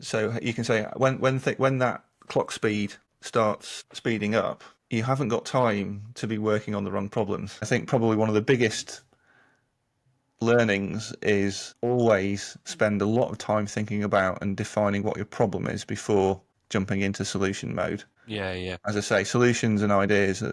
So you can say when that clock speed starts speeding up, you haven't got time to be working on the wrong problems. I think probably one of the biggest learnings is always spend a lot of time thinking about and defining what your problem is before jumping into solution mode. Yeah. As I say, solutions and ideas are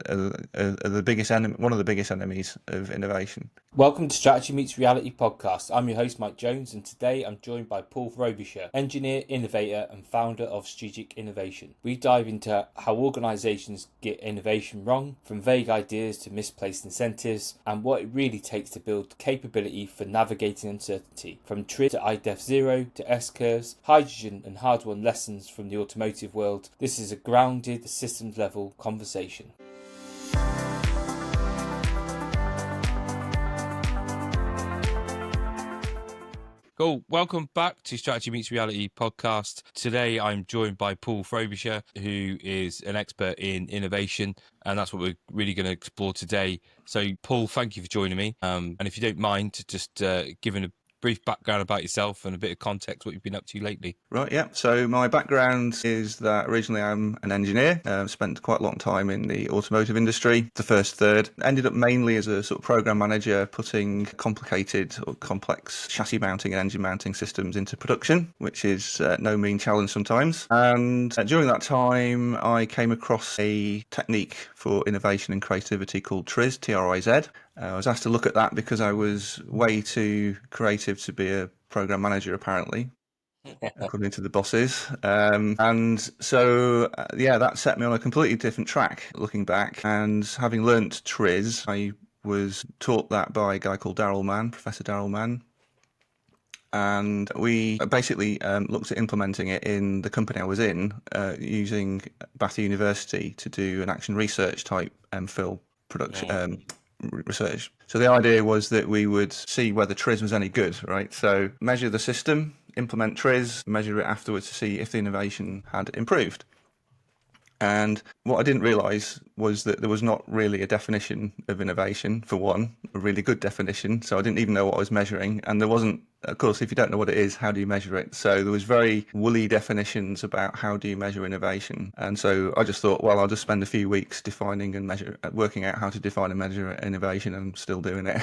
the biggest enemy, one of the biggest enemies of innovation. Welcome to Strategy Meets Reality podcast. I'm your host, Mike Jones, and today I'm joined by Paul Frobisher, engineer, innovator, and founder of Strategic Innovation. We dive into how organisations get innovation wrong, from vague ideas to misplaced incentives, and what it really takes to build capability for navigating uncertainty. From TRIZ to IDEF0 to S-curves, hydrogen and hard-won lessons from the automotive world, this is a grounded, systems-level conversation. Cool. Welcome back to Strategy Meets Reality podcast. Today I'm joined by Paul Frobisher, who is an expert in innovation, and that's what we're really going to explore today. So, Paul, thank you for joining me. And if you don't mind, just giving a brief background about yourself and a bit of context, what you've been up to lately. Right, yeah. So my background is that originally I'm an engineer. Spent quite a long time in the automotive industry, the first third. Ended up mainly as a sort of program manager, putting complicated or complex chassis mounting and engine mounting systems into production, which is no mean challenge sometimes. And during that time, I came across a technique for innovation and creativity called TRIZ, TRIZ. I was asked to look at that because I was way too creative to be a program manager, apparently, according to the bosses. And so, that set me on a completely different track looking back. And having learnt TRIZ, I was taught that by a guy called Professor Darrell Mann. And we basically looked at implementing it in the company I was in, using Bath University to do an action research type MPhil production. Research. So the idea was that we would see whether TRIZ was any good, right? So measure the system, implement TRIZ, measure it afterwards to see if the innovation had improved. And what I didn't realise was that there was not really a definition of innovation, for one, a really good definition. So I didn't even know what I was measuring. And there wasn't, of course, if you don't know what it is, how do you measure it? So there was very woolly definitions about how do you measure innovation. And so I just thought, well, I'll just spend a few weeks defining and working out how to define and measure innovation, and I'm still doing it.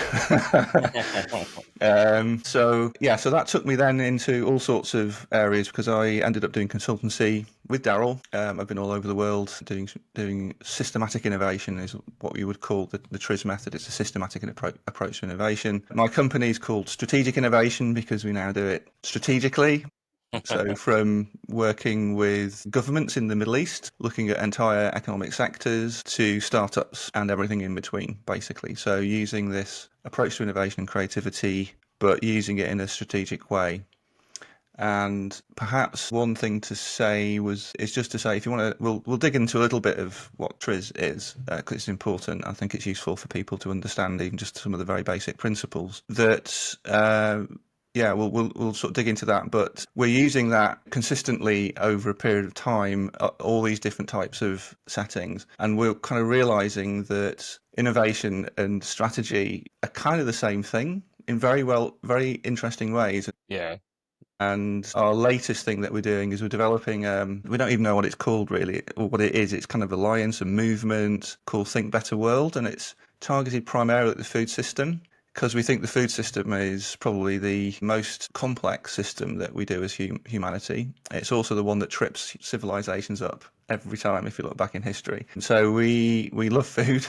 So that took me then into all sorts of areas because I ended up doing consultancy with Darrell. I've been all over the world doing systematic innovation, is what we would call the TRIZ method. It's a systematic approach to innovation. My company is called Strategic Innovation because we now do it strategically. So from working with governments in the Middle East, looking at entire economic sectors, to startups and everything in between, basically. So using this approach to innovation and creativity, but using it in a strategic way. And perhaps one thing to say is just to say, if you want to, we'll dig into a little bit of what TRIZ is, because it's important. I think it's useful for people to understand even just some of the very basic principles. That we'll sort of dig into that. But we're using that consistently over a period of time, all these different types of settings, and we're kind of realizing that innovation and strategy are kind of the same thing in very interesting ways. Yeah. And our latest thing that we're doing is we're developing, we don't even know what it's called really, or what it is. It's kind of an alliance, a movement called Think Better World, and it's targeted primarily at the food system, because we think the food system is probably the most complex system that we do as humanity. It's also the one that trips civilizations up every time, if you look back in history. So we love food.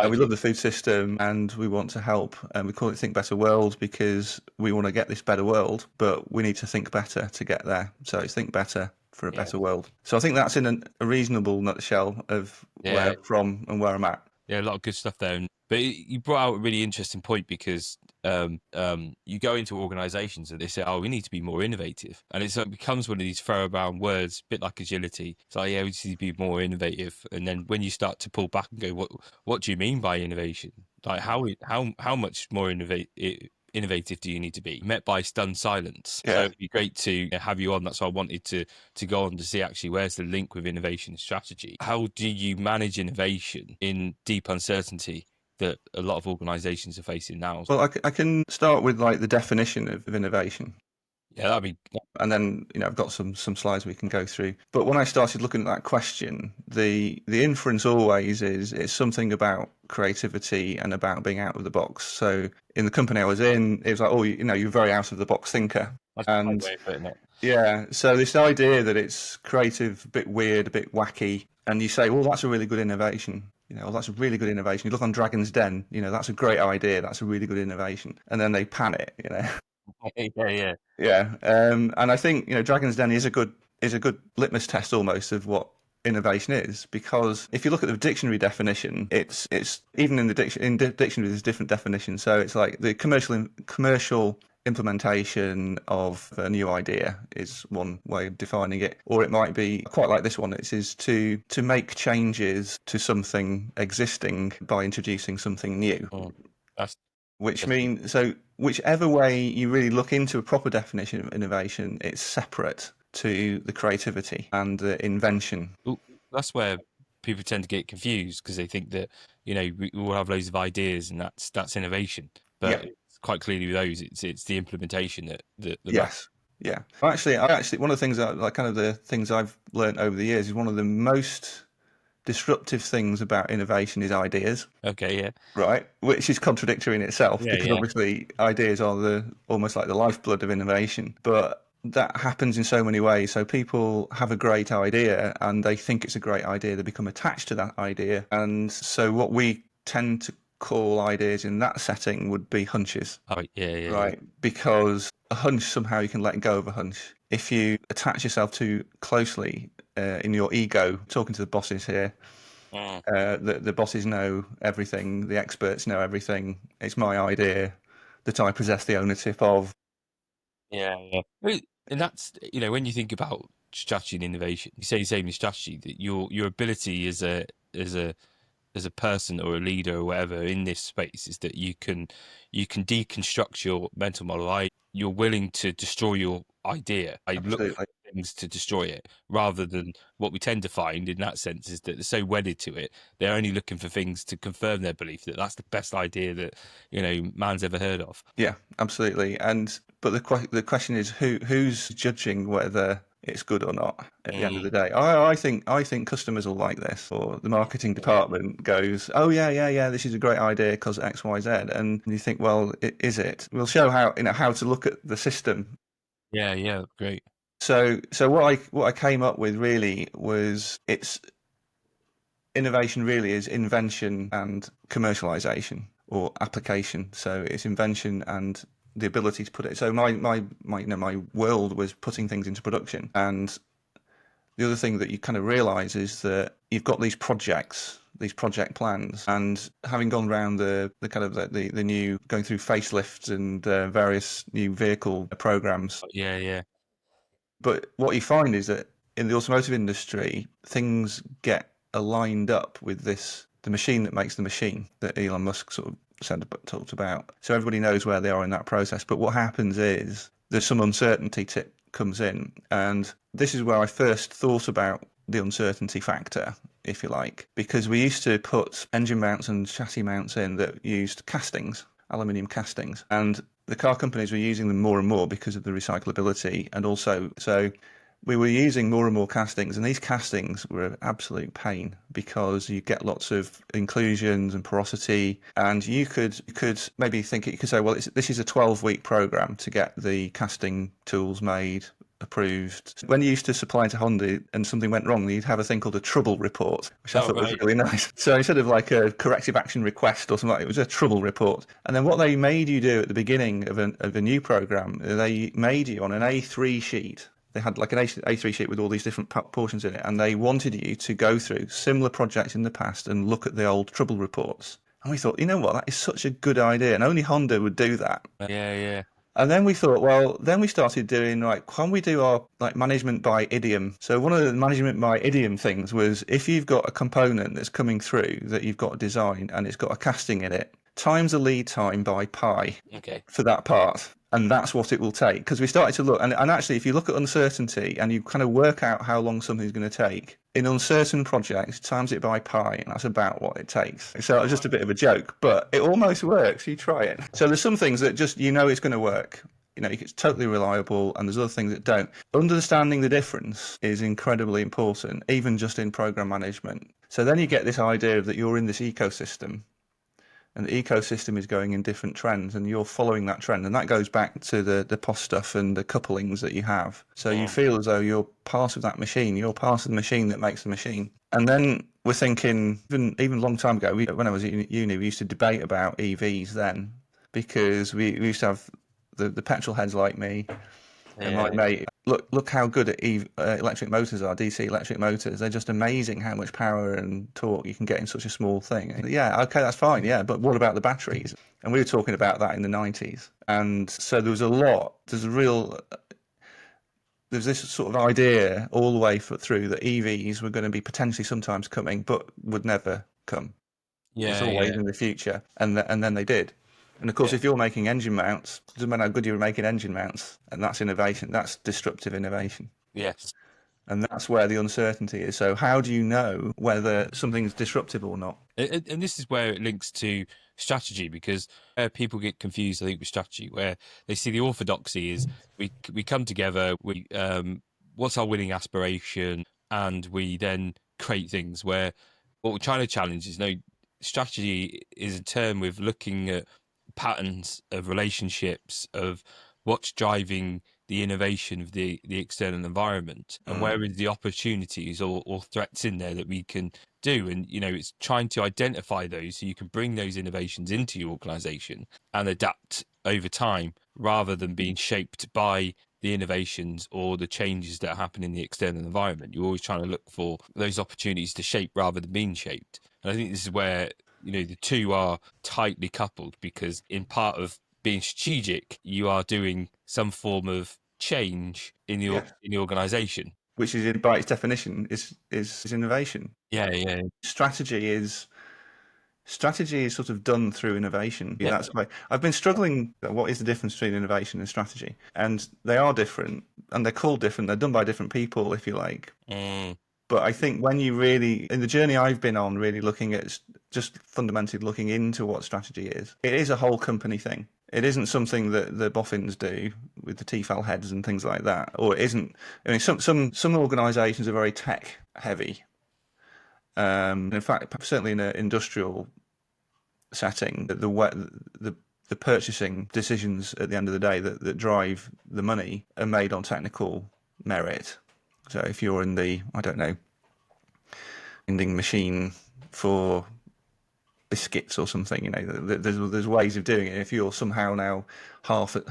We love the food system and we want to help. And we call it Think Better World because we want to get this better world, but we need to think better to get there. So it's think better for a better world. So I think that's in a reasonable nutshell of where I'm from and where I'm at. Yeah, a lot of good stuff there. But you brought out a really interesting point because you go into organisations and they say, "Oh, we need to be more innovative," and it becomes one of these thoroughgoing words, a bit like agility. It's like, yeah, we just need to be more innovative. And then when you start to pull back and go, "What do you mean by innovation? Like how much more innovative do you need to be?" Met by stunned silence. Yeah. So it'd be great to have you on. That's why I wanted to go on to see actually where's the link with innovation strategy. How do you manage innovation in deep uncertainty that a lot of organizations are facing now? Well, I can start with like the definition of innovation. Yeah, that'd be. And then, I've got some slides we can go through. But when I started looking at that question, the inference always is it's something about creativity and about being out of the box. So in the company I was in, it was like, oh, you're a very out of the box thinker. That's a great And way of putting it. yeah, so this idea that it's creative, a bit weird, a bit wacky, and you say, well, that's a really good innovation. Well, that's a really good innovation. You look on Dragon's Den, that's a great idea. That's a really good innovation. And then they pan it. Yeah, yeah. Yeah, and I think Dragon's Den is a good litmus test almost of what innovation is, because if you look at the dictionary definition, it's even in the dictionary there's different definitions. So it's like the commercial implementation of a new idea is one way of defining it, or it might be quite like this one. It is to make changes to something existing by introducing something new. That's Which means, so whichever way you really look into a proper definition of innovation, it's separate to the creativity and the invention. that's where people tend to get confused, because they think that we all have loads of ideas and that's innovation, Yeah. but it's quite clearly with those it's the implementation that Yes. Yeah. I actually, one of the things like kind of the things I've learned over the years is one of the most disruptive things about innovation is ideas. Okay, yeah, Right, which is contradictory in itself, yeah, because yeah, obviously ideas are almost like the lifeblood of innovation. But that happens in so many ways. So people have a great idea and they think it's a great idea. They become attached to that idea, and so what we tend to call ideas in that setting would be hunches. oh, yeah, yeah, yeah. Right, because a hunch, somehow you can let go of a hunch. If you attach yourself too closely in your ego, talking to the bosses here, the bosses know everything, the experts know everything. It's my idea that I possess the ownership of. Yeah, yeah. And that's, when you think about strategy and innovation, you say the same in strategy, that your ability as a as a person or a leader or whatever in this space is that you can deconstruct your mental model. You're willing to destroy your idea. I look for Absolutely. things to destroy it, rather than what we tend to find in that sense is that they're so wedded to it, they're only looking for things to confirm their belief that that's the best idea that man's ever heard of. Yeah, absolutely. But the question is who's judging whether it's good or not at the end of the day. I think customers will like this, or the marketing department goes, oh yeah, this is a great idea because X, Y, Z, and you think, well, is it? We'll show how to look at the system. Yeah, yeah, great. So what I came up with really was, it's innovation really is invention and commercialization, or application. So it's invention and the ability to put it. So my world was putting things into production. And the other thing that you kind of realize is that you've got these project plans, and having gone around the kind of the new, going through facelifts and various new vehicle programs. Yeah, yeah. But what you find is that in the automotive industry, things get aligned up with the machine that makes the machine, that Elon Musk sort of talked about. So everybody knows where they are in that process. But what happens is there's some uncertainty comes in. And this is where I first thought about the uncertainty factor, if you like, because we used to put engine mounts and chassis mounts in that used castings, aluminium castings. And the car companies were using them more and more because of the recyclability, and also so we were using more and more castings, and these castings were an absolute pain because you get lots of inclusions and porosity, and you could maybe think, you could say, well, this is a 12-week program to get the casting tools made, approved. When you used to supply to Honda and something went wrong, you'd have a thing called a trouble report, which I thought was really nice. So instead of like a corrective action request or something like that, it was a trouble report. And then what they made you do at the beginning of a new program, they made you on an A3 sheet. They had like an A3 sheet with all these different portions in it, and they wanted you to go through similar projects in the past and look at the old trouble reports. And we thought, you know what, that is such a good idea, and only Honda would do that. Yeah, yeah. And then we thought, well, then we started doing, like, can we do our like management by idiom? So one of the management by idiom things was, if you've got a component that's coming through that you've got to design and it's got a casting in it, times the lead time by pi for that part. And that's what it will take. Because we started to look, and actually, if you look at uncertainty and you kind of work out how long something's going to take, in uncertain projects, times it by pi, and that's about what it takes. So it was just a bit of a joke, but it almost works. You try it. So there's some things that just, it's going to work. it's totally reliable, and there's other things that don't. Understanding the difference is incredibly important, even just in program management. So then you get this idea that you're in this ecosystem, and the ecosystem is going in different trends, and you're following that trend, and that goes back to the POS stuff and the couplings that you have. So you feel as though you're part of that machine, you're part of the machine that makes the machine. And then we're thinking, even a long time ago, when I was at uni, we used to debate about EVs then, because we used to have the petrol heads like me and my mate. Look how good at electric motors are, DC electric motors. They're just amazing how much power and torque you can get in such a small thing. And yeah, okay, that's fine. Yeah, but what about the batteries? And we were talking about that in the 90s. And so there's this sort of idea all the way through that EVs were going to be potentially sometimes coming, but would never come. It's always in the future, and then they did. And of course, if you're making engine mounts, it doesn't matter how good you're making engine mounts, and that's innovation. That's disruptive innovation. Yes. And that's where the uncertainty is. So how do you know whether something's disruptive or not? And this is where it links to strategy, because people get confused, I think, with strategy, where they see the orthodoxy is we come together, what's our winning aspiration, and we then create things. Where what we're trying to challenge is, no, strategy is a term with looking at patterns of relationships, of what's driving the innovation of the external environment, and where is the opportunities or threats in there that we can do. And it's trying to identify those so you can bring those innovations into your organization and adapt over time, rather than being shaped by the innovations or the changes that happen in the external environment. You're always trying to look for those opportunities to shape rather than being shaped. And I think this is where the two are tightly coupled, because in part of being strategic, you are doing some form of change in the organization, which is, by its definition, is innovation. Yeah. Strategy is sort of done through innovation. Yeah. That's why I've been struggling. What is the difference between innovation and strategy? And they are different, and they're called different. They're done by different people, if you like. But I think when you really, in the journey I've been on, really looking at just fundamentally looking into what strategy is, it is a whole company thing. It isn't something that the boffins do with the TFL heads and things like that, or it isn't. I mean, some organisations are very tech heavy. In fact, certainly in an industrial setting, the purchasing decisions at the end of the day that drive the money are made on technical merit. So if you're in the, I don't know, vending machine for biscuits or something, there's ways of doing it. If you're somehow now half the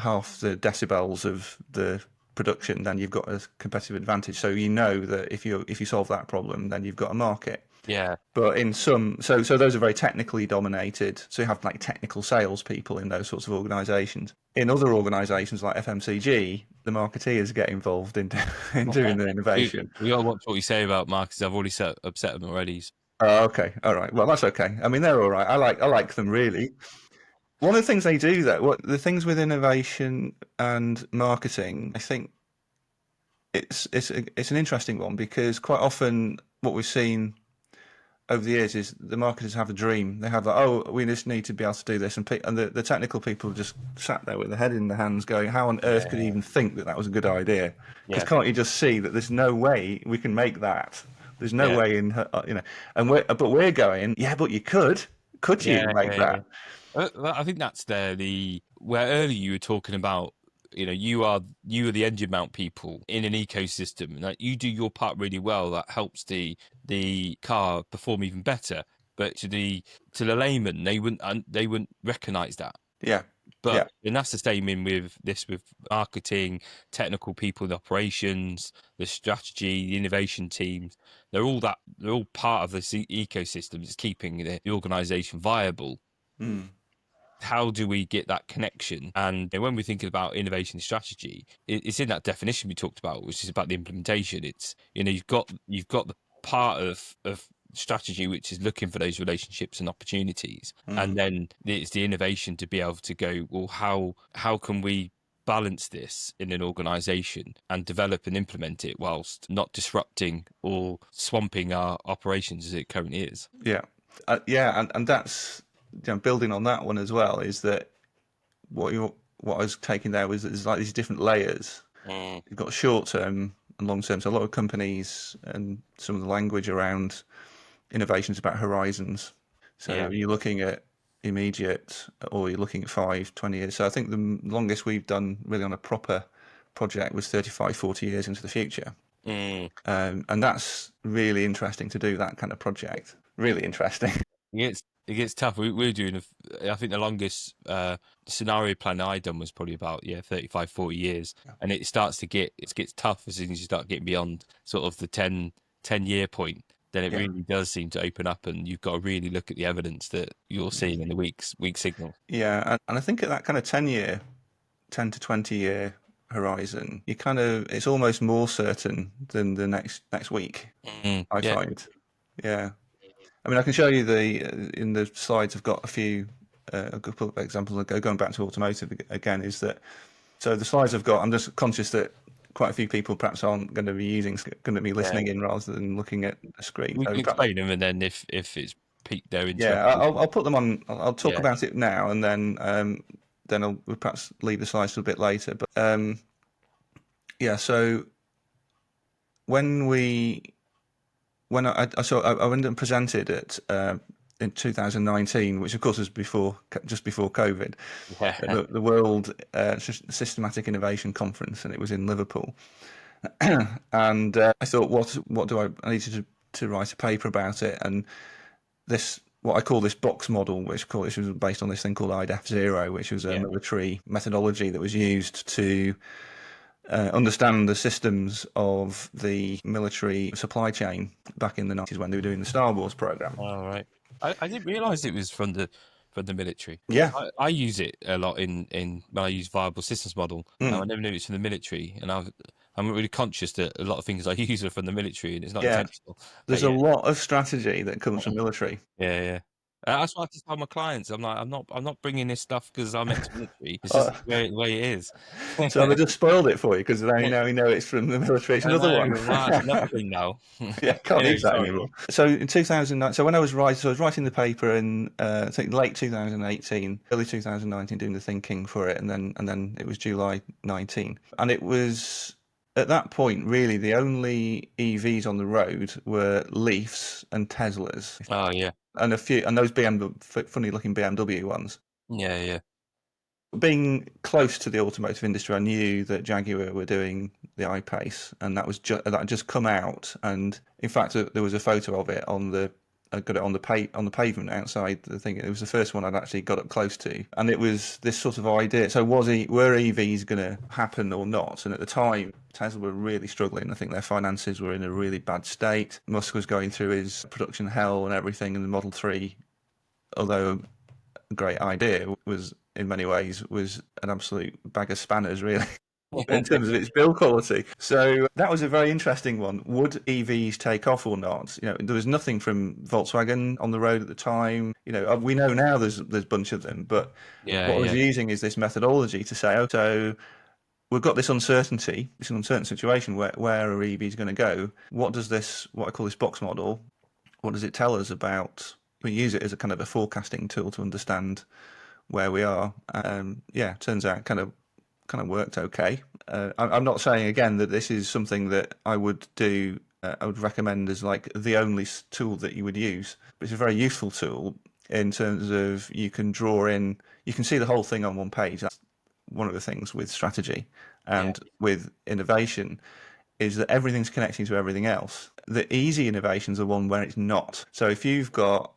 decibels of the production, then you've got a competitive advantage. So that if you solve that problem, then you've got a market. Yeah. But in so those are very technically dominated. So you have like technical salespeople in those sorts of organisations. In other organisations like FMCG, the marketeers get involved in doing the innovation. We gotta watch what you say about marketers. I've already upset them already. Oh, okay, all right. Well, that's okay. I mean, they're all right. I like them really. One of the things they do, though, the things with innovation and marketing, I think it's an interesting one, because quite often what we've seen over the years is the marketers have a dream. They have we just need to be able to do this, and the technical people just sat there with their head in their hands going, how on earth could you even think that was a good idea? Because can't you just see that there's no way we can make that? There's no way and we're going, but you could you make that? I think that's where earlier you were talking about, you are the engine mount people in an ecosystem, and that you do your part really well. That helps the car perform even better. But to the layman, they wouldn't recognise that. Yeah. And that's the same with marketing, technical people, the operations, the strategy, the innovation teams. They're all part of this ecosystem. It's keeping the organisation viable. How do we get that connection? And when we're thinking about innovation strategy, it's in that definition we talked about, which is about the implementation. It's you've got the part of strategy which is looking for those relationships and opportunities, and then it's the innovation to be able to go, well, how can we balance this in an organization and develop and implement it whilst not disrupting or swamping our operations as it currently is. And that's building on that one as well, is that what what I was taking there was that there's like these different layers. You've got short term and long term. So a lot of companies and some of the language around innovations about horizons. So Yeah. you're looking at immediate or you're looking at 5, 20 years. So I think the longest we've done really on a proper project was 35, 40 years into the future. And that's really interesting to do that kind of project. Really interesting. It gets tough. We're doing, I think the longest scenario plan I done was probably about 35, 40 years, and it gets tough as soon as you start getting beyond sort of the 10-year point. Then it really does seem to open up, and you've got to really look at the evidence that you're seeing in the weak signal. Yeah, and I think at that kind of 10 to 20 year horizon, it's almost more certain than the next week. I find. Yeah. I mean, I can show you in the slides. I've got a couple of examples. Going back to automotive again, is that so the slides I've got. I'm just conscious that quite a few people perhaps aren't going to be listening in rather than looking at the screen. We So can explain them, and then if it's piqued their interest, I'll put them on. I'll talk about it now, and then we'll perhaps leave the slides to a bit later. But so when I went and presented at in 2019, which of course was just before COVID, the World Systematic Innovation Conference, and it was in Liverpool. And I thought, what do I needed to write a paper about it, and what I call this box model, which was based on this thing called IDEF0, which was a military methodology that was used to understand the systems of the military supply chain back in the 90s when they were doing the Star Wars program. Oh, right. I didn't realise it was from the military. Yeah. I use it a lot in when I use viable systems model. I never knew it's from the military, and I'm really conscious that a lot of things I use are from the military, and it's not intentional. There's a lot of strategy that comes from military. Yeah. That's what I have to tell my clients. I'm like, I'm not bringing this stuff because I'm ex-military. It's just the way it is. So I just spoiled it for you because now you know it's from the military. It's another one. That's another thing now. Can't use that anymore. So in 2009, so when I was writing the paper in I think late 2018, early 2019, doing the thinking for it, and then it was July 19, and it was. At that point, really, the only EVs on the road were Leafs and Teslas. Oh yeah, and those funny-looking BMW ones. Yeah. Being close to the automotive industry, I knew that Jaguar were doing the I-Pace, and that had just come out. And in fact, there was a photo of it I got it on the pavement outside the thing. It was the first one I'd actually got up close to, and it was this sort of idea. So were EVs going to happen or not? And at the time, Tesla were really struggling. I think their finances were in a really bad state. Musk was going through his production hell and everything, and the Model 3, although a great idea, was in many ways an absolute bag of spanners, really. In terms of its build quality. So that was a very interesting one. Would EVs take off or not? There was nothing from Volkswagen on the road at the time. We know now there's a bunch of them, but what I was using is this methodology to say, so we've got this uncertainty, it's an uncertain situation. Where are EVs going to go? What I call this box model, what does it tell us about? We use it as a kind of a forecasting tool to understand where we are. Turns out kind of worked okay. I'm not saying again that this is something that I would do. I would recommend as like the only tool that you would use, but it's a very useful tool in terms of you can see the whole thing on one page. That's one of the things with strategy and with innovation is that everything's connecting to everything else. The easy innovations are one where it's not. So if you've got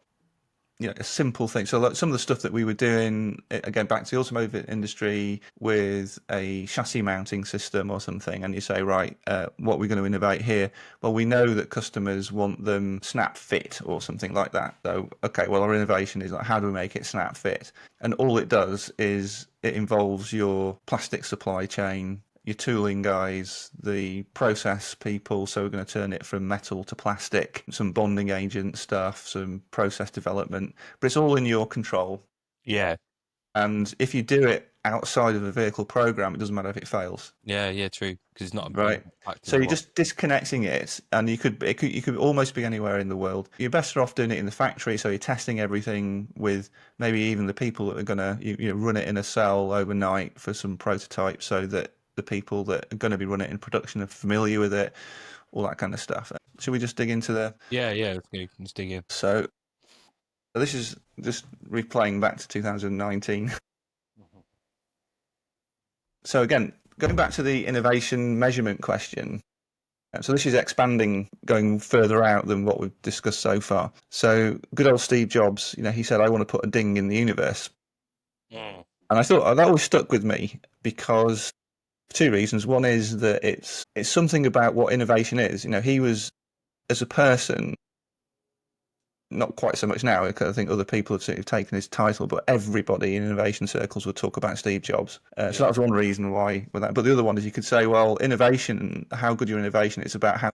a simple thing. So some of the stuff that we were doing, again, back to the automotive industry with a chassis mounting system or something, and you say, right, what are we going to innovate here? Well, we know that customers want them snap fit or something like that. So, okay, well, our innovation is like, how do we make it snap fit? And all it does is it involves your plastic supply chain, your tooling guys, the process people, so we're going to turn it from metal to plastic, some bonding agent stuff, some process development, but it's all in your control. Yeah. And if you do it outside of a vehicle program, it doesn't matter if it fails. Yeah, true. Because it's not a Right. factor So of you're what. just disconnecting it, and you could almost be anywhere in the world. You're better off doing it in the factory, so you're testing everything with maybe even the people that are gonna run it in a cell overnight for some prototype, so that the people that are going to be running it in production are familiar with it, all that kind of stuff. Should we just dig into the? Yeah, let's go. Let's dig in. So this is just replaying back to 2019. So again, going back to the innovation measurement question. So this is expanding, going further out than what we've discussed so far. So good old Steve Jobs, he said, "I want to put a ding in the universe." Mm. And I thought that always stuck with me because for two reasons. One is that it's something about what innovation is. He was, as a person, not quite so much now, because I think other people have sort of taken his title, but everybody in innovation circles would talk about Steve Jobs. So that was one reason why with that. But the other one is you could say, well, innovation, how good your innovation is about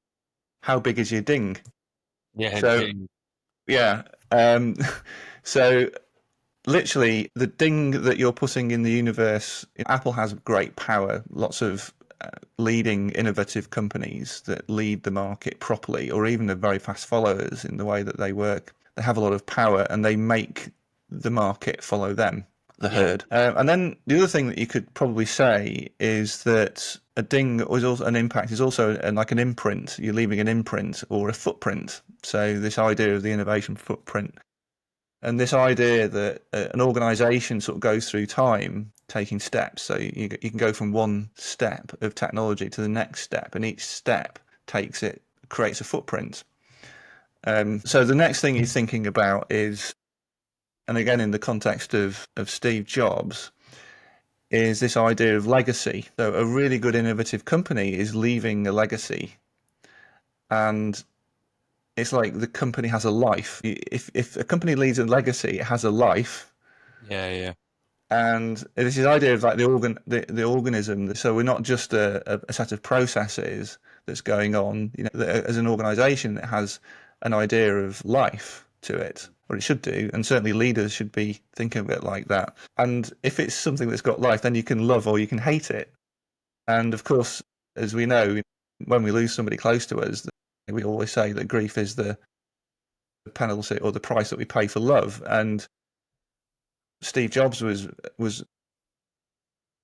how big is your ding. Yeah. So yeah, so literally the ding that you're putting in the universe, Apple has great power, lots of leading innovative companies that lead the market properly, or even the very fast followers in the way that they work. They have a lot of power and they make the market follow them, the herd. And then the other thing that you could probably say is that a ding is also an impact, is also like an imprint. You're leaving an imprint or a footprint. So this idea of the innovation footprint. And this idea that an organisation sort of goes through time, taking steps. So you can go from one step of technology to the next step, and each step creates a footprint. So the next thing you're thinking about is, and again in the context of Steve Jobs, is this idea of legacy. So a really good innovative company is leaving a legacy, and it's like the company has a life. If a company leaves a legacy, it has a life. Yeah. And this is the idea of like the organism. So we're not just a set of processes that's going on. As an organisation, it has an idea of life to it, or it should do. And certainly leaders should be thinking of it like that. And if it's something that's got life, then you can love or you can hate it. And of course, as we know, when we lose somebody close to us, we always say that grief is the penalty or the price that we pay for love. And Steve Jobs was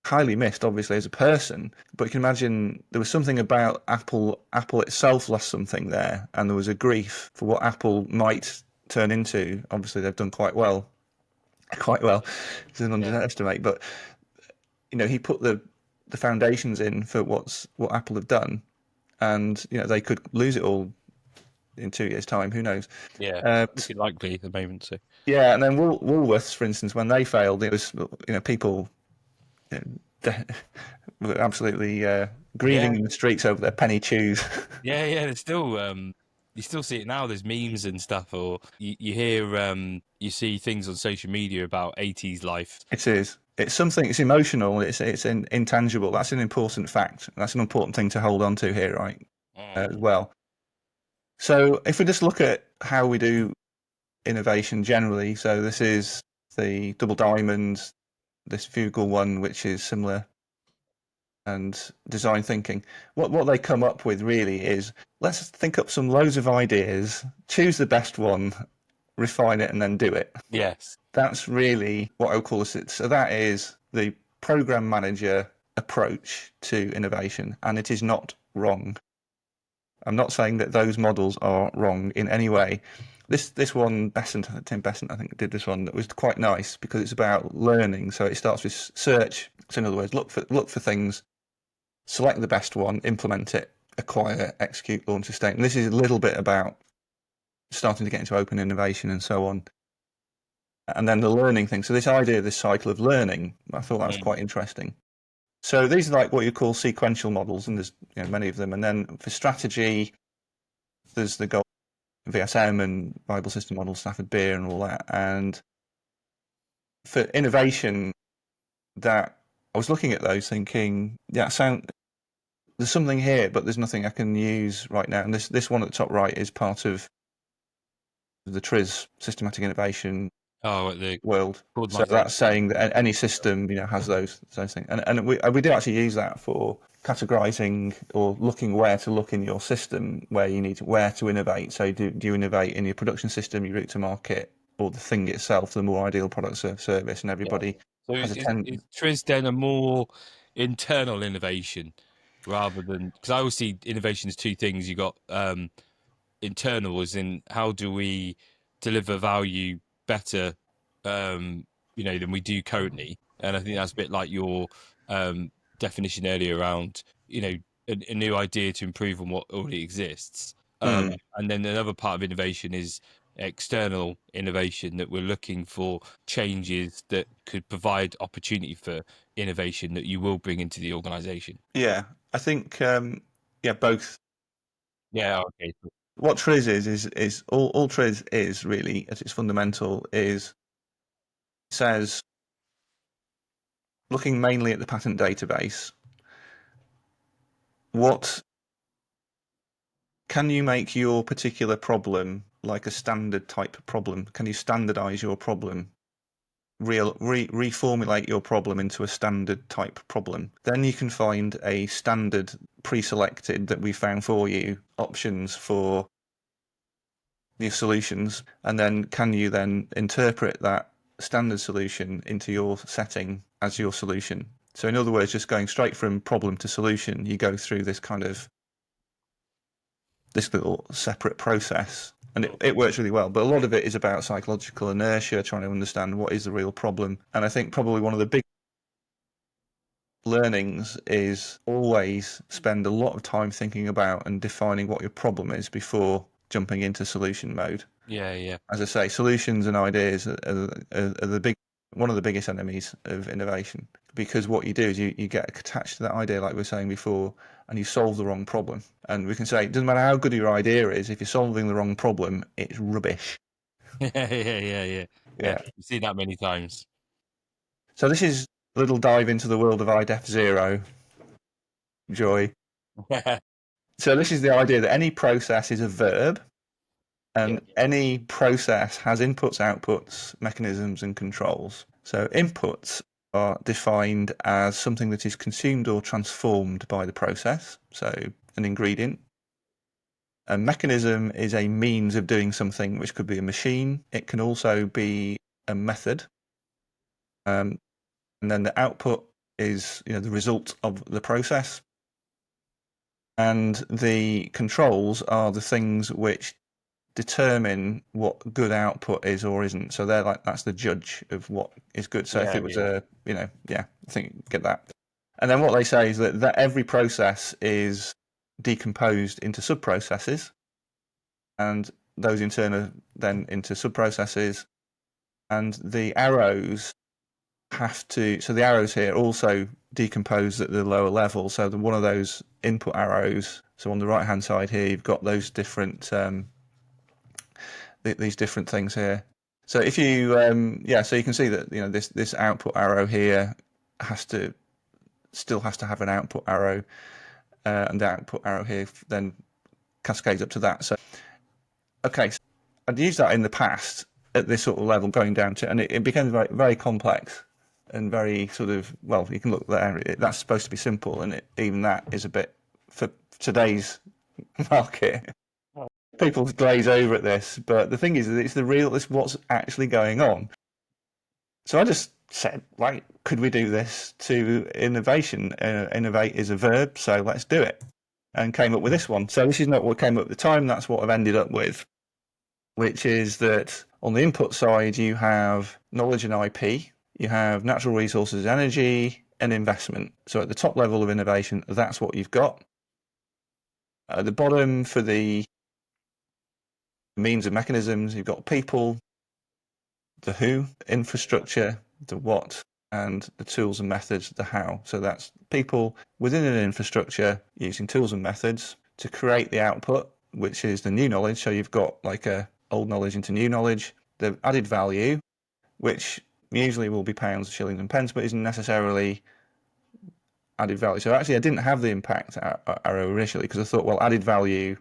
highly missed, obviously, as a person. But you can imagine there was something about Apple itself lost something there, and there was a grief for what Apple might turn into. Obviously, they've done quite well. It's an underestimate, but he put the foundations in for what Apple have done, and they could lose it all in 2 years' time. Who knows? Looking likely at the moment. So Yeah, and then Woolworths, for instance, when they failed, it was people were absolutely grieving in the streets over their penny chews. yeah. There's still you still see it now. There's memes and stuff, or you hear you see things on social media about 80s life. It is. It's something. It's emotional. It's intangible. That's an important fact. That's an important thing to hold on to here, right? As well. So if we just look at how we do innovation generally, so this is the double diamond, this Fugal one, which is similar, and design thinking. What they come up with really is, let's think up some loads of ideas, choose the best one, refine it, and then do it. Yes. That's really what I would call it. So that is the program manager approach to innovation, and it is not wrong. I'm not saying that those models are wrong in any way. This one, Tim Besant, I think, did this one that was quite nice because it's about learning. So it starts with search. So in other words, look for things, select the best one, implement it, acquire, execute, launch, sustain. And this is a little bit about starting to get into open innovation and so on. And then the learning thing. So this idea of this cycle of learning, I thought that was quite interesting. So these are like what you call sequential models, and there's many of them. And then for strategy, there's the goal VSM and Viable System Model, Stafford Beer, and all that. And for innovation, that I was looking at those, thinking, there's something here, but there's nothing I can use right now. And this one at the top right is part of the TRIZ, Systematic Innovation Oh, the world. called So that's saying that any system, has those things, and we do actually use that for categorizing or looking where to look in your system, where to innovate. So do you innovate in your production system, your route to market, or the thing itself, the more ideal product or service, and everybody So has a is TRIZ then a more internal innovation rather than, because I always see innovation as two things. You got internal as in how do we deliver value better, than we do currently, and I think that's a bit like your definition earlier around a new idea to improve on what already exists. And then another part of innovation is external innovation, that we're looking for changes that could provide opportunity for innovation that you will bring into the organization. Yeah, I think both. Yeah, okay. What TRIZ is all TRIZ is really at its fundamental is says looking mainly at the patent database. What can you make your particular problem like a standard type problem? Can you standardize your problem? Reformulate your problem into a standard type problem. Then you can find a standard pre-selected that we found for you options for your solutions, and then can you then interpret that standard solution into your setting as your solution? So in other words, just going straight from problem to solution, you go through this kind of this little separate process, and it works really well. But a lot of it is about psychological inertia, trying to understand what is the real problem. And I think probably one of the big learnings is always spend a lot of time thinking about and defining what your problem is before jumping into solution mode. Yeah. As I say, solutions and ideas are one of the biggest enemies of innovation, because what you do is you get attached to that idea, like we were saying before, and you solve the wrong problem. And we can say it doesn't matter how good your idea is, if you're solving the wrong problem, it's rubbish. Yeah. You've seen that many times. So this is a little dive into the world of IDEF0, Joy. So this is the idea that any process is a verb, and any process has inputs, outputs, mechanisms, and controls. So inputs are defined as something that is consumed or transformed by the process, so an ingredient. A mechanism is a means of doing something, which could be a machine. It can also be a method. And then the output is the result of the process. And the controls are the things which determine what good output is or isn't. So that's the judge of what is good. So if it was I think get that. And then what they say is that every process is decomposed into sub-processes, and those in turn are then into sub-processes, and the arrows so the arrows here also decompose at the lower level. So one of those input arrows, so on the right hand side here, you've got those different these different things here. So if you so you can see that this output arrow here still has to have an output arrow, and the output arrow here then cascades up to that. So okay, so I'd used that in the past at this sort of level, going down to, and it becomes very, very complex and very sort of, well, you can look there, that's supposed to be simple, and even that is a bit, for today's market, people glaze over at this, but the thing is that it's what's actually going on. So I just said, right, could we do this to innovation? Innovate is a verb, so let's do it, and came up with this one. So this is not what came up at the time, that's what I've ended up with, which is that on the input side, you have knowledge and IP, you have natural resources, energy, and investment. So at the top level of innovation, that's what you've got. At the bottom, for the means and mechanisms, you've got people, the who, infrastructure, the what, and the tools and methods, the how. So that's people within an infrastructure using tools and methods to create the output, which is the new knowledge. So you've got like a old knowledge into new knowledge, the added value, which usually will be pounds, shillings, and pence, but isn't necessarily added value. So actually, I didn't have the impact arrow initially because I thought, well, added value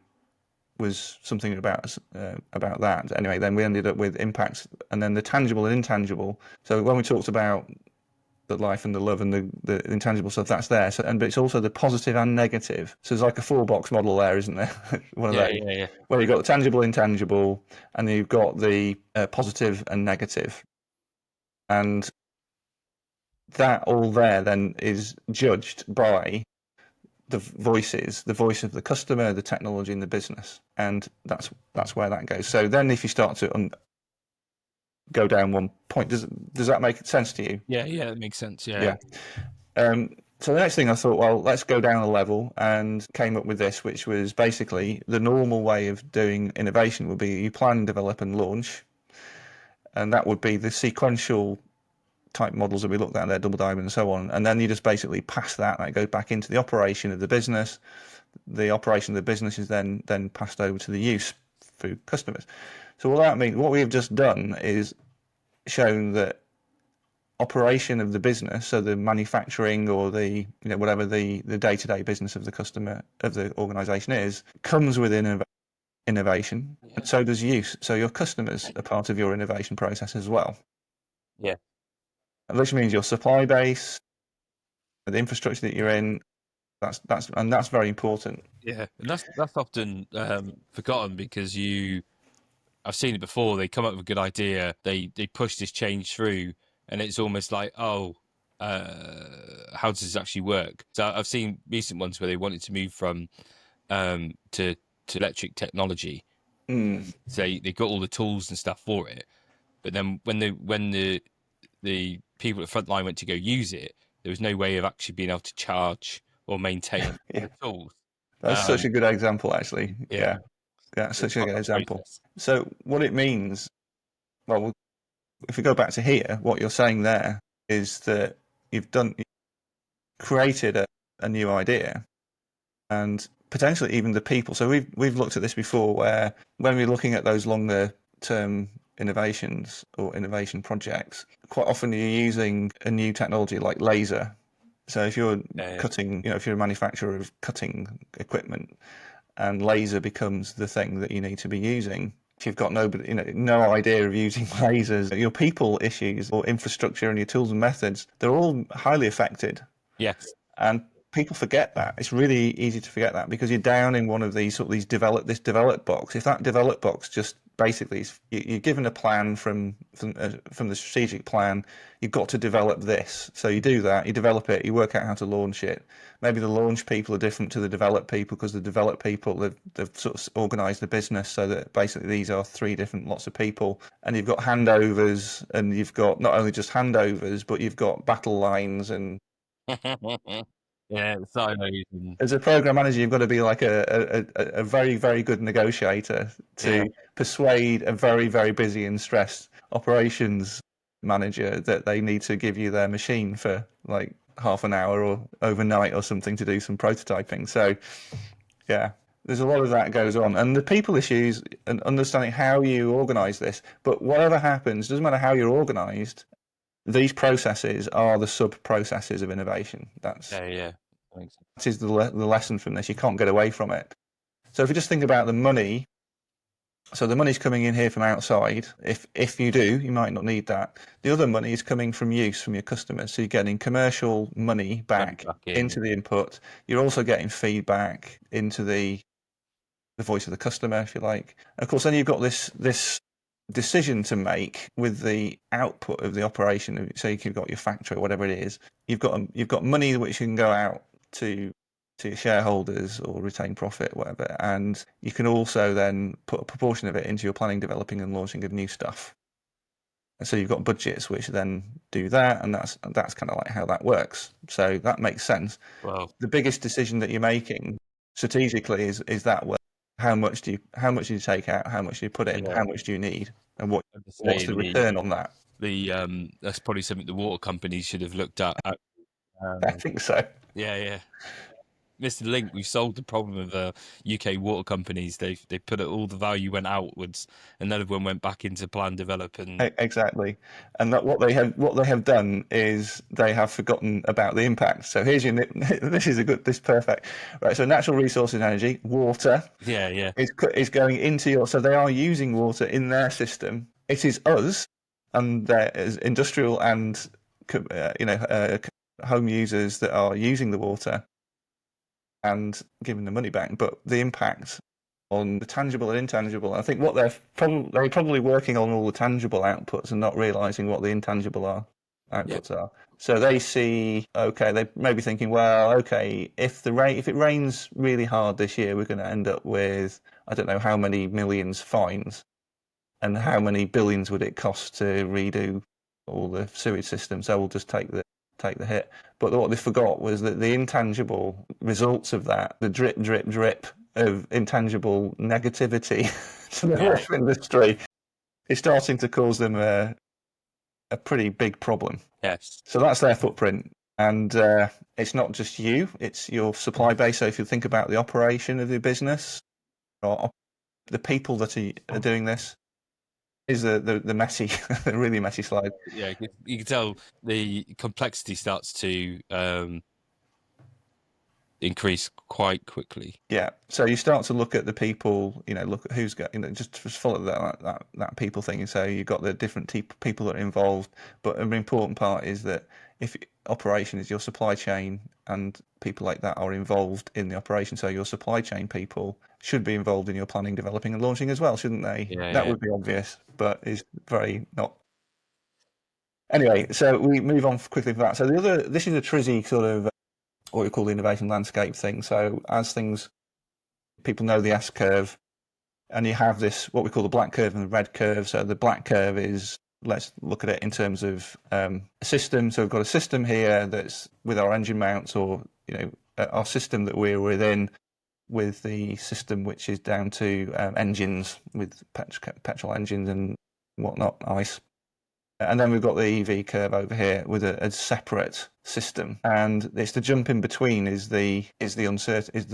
was something about that. Anyway, then we ended up with impact, and then the tangible and intangible. So when we talked about the life and the love and the intangible stuff, that's there. So, but it's also the positive and negative. So there's like a 4-box model there, isn't there? One of those. Yeah. Where you've got the tangible, intangible, and you've got the positive and negative. And that all there then is judged by the voice of the customer, the technology, and the business, and that's where that goes. So then, if you start to go down one point, does that make sense to you? Yeah, that makes sense. Yeah. So the next thing I thought, well, let's go down a level, and came up with this, which was basically the normal way of doing innovation would be you plan, develop, and launch, and that would be the sequential type models that we looked at there, double diamond and so on, and then you just basically pass that goes back into the operation of the business. The operation of the business is then passed over to the use through customers. So all that means, what we've just done is shown that operation of the business, so the manufacturing or the whatever the day-to-day business of the customer of the organization is, comes within innovation, and so does use. So your customers are part of your innovation process as well. Yeah. Which means your supply base, the infrastructure that you're in, that's very important. Yeah, and that's often forgotten because I've seen it before. They come up with a good idea, they push this change through, and it's almost like, how does this actually work? So I've seen recent ones where they wanted to move from to electric technology. So they got all the tools and stuff for it, but then when the people at the front line went to go use it, there was no way of actually being able to charge or maintain the tools. That's such a good example, actually. Yeah, Such a good example. Process. So what it means, well, if we go back to here, what you're saying there is that you've created a new idea, and potentially even the people. So we've looked at this before, where when we're looking at those longer term innovations or innovation projects, quite often you're using a new technology like laser. So if you're cutting, if you're a manufacturer of cutting equipment, and laser becomes the thing that you need to be using, if you've got no idea of using lasers, your people issues or infrastructure and your tools and methods, they're all highly affected. Yes. And people forget that. It's really easy to forget that because you're down in one of these develop box. If that develop box just basically you're given a plan from the strategic plan, you've got to develop this. So you do that, you develop it, you work out how to launch it. Maybe the launch people are different to the develop people because the develop people they've sort of organised the business so that basically these are 3 different lots of people, and you've got handovers, and you've got not only just handovers, but you've got battle lines and silos. As a program manager, you've got to be like a very, very good negotiator to persuade a very, very busy and stressed operations manager that they need to give you their machine for like half an hour or overnight or something to do some prototyping. So, yeah, there's a lot of that goes on. And the people issues and understanding how you organise this. But whatever happens, doesn't matter how you're organised, these processes are the sub-processes of innovation. That is the lesson from this. You can't get away from it. So if you just think about the money, so the money's coming in here from outside. If you do, you might not need that. The other money is coming from use from your customers. So you're getting commercial money back into the input. You're also getting feedback into the voice of the customer, if you like. Of course, then you've got this decision to make with the output of the operation. So you've got your factory or whatever it is. You've got money which can go out to shareholders or retain profit, whatever, and you can also then put a proportion of it into your planning, developing, and launching of new stuff. And so you've got budgets which then do that, and that's kind of like how that works. So that makes sense. Well, the biggest decision that you're making strategically is that way. How much do you take out? How much do you put in? How much do you need? And what's the return on that? That's probably something the water companies should have looked at. I think so. Yeah. missed the link. We've solved the problem of UK water companies. They put it, all the value went outwards, and none of them went back into plan, develop, and Exactly, and that what they have done is they have forgotten about the impact. So here's your this is perfect, right? So natural resources and energy, water yeah. is going into your. So they are using water in their system. It is us, and there is industrial and home users that are using the water and giving the money back. But the impact on the tangible and intangible, I think what they're probably working on all the tangible outputs and not realizing what the intangible outputs are. So they see, okay, they may be thinking, well, okay, if it rains really hard this year, we're going to end up with, I don't know how many millions fines, and how many billions would it cost to redo all the sewage system? So we'll just take the hit. But what they forgot was that the intangible results of that, the drip, drip, drip of intangible negativity to the water industry, is starting to cause them a pretty big problem. Yes. So that's their footprint. And it's not just you, it's your supply base. So if you think about the operation of the business, or the people that are doing this, is the messy, the really messy slide. Yeah, you can tell the complexity starts to increase quite quickly. Yeah, so you start to look at the people, look at who's got, just follow that people thing. And so you've got the different people that are involved. But an important part is that if operation is your supply chain, and people like that are involved in the operation, so your supply chain people should be involved in your planning, developing, and launching as well, shouldn't they? That would be obvious, but is very not. Anyway, so we move on quickly for that. So this is a TRIZ sort of what we call the innovation landscape thing. So as people know the S curve, and you have this, what we call the black curve and the red curve. So the black curve is, let's look at it in terms of a system. So we've got a system here that's with our engine mounts, or, our system that we're within, with the system which is down to engines with petrol engines and whatnot, ICE. And then we've got the EV curve over here with a separate system, and it's the jump in between is the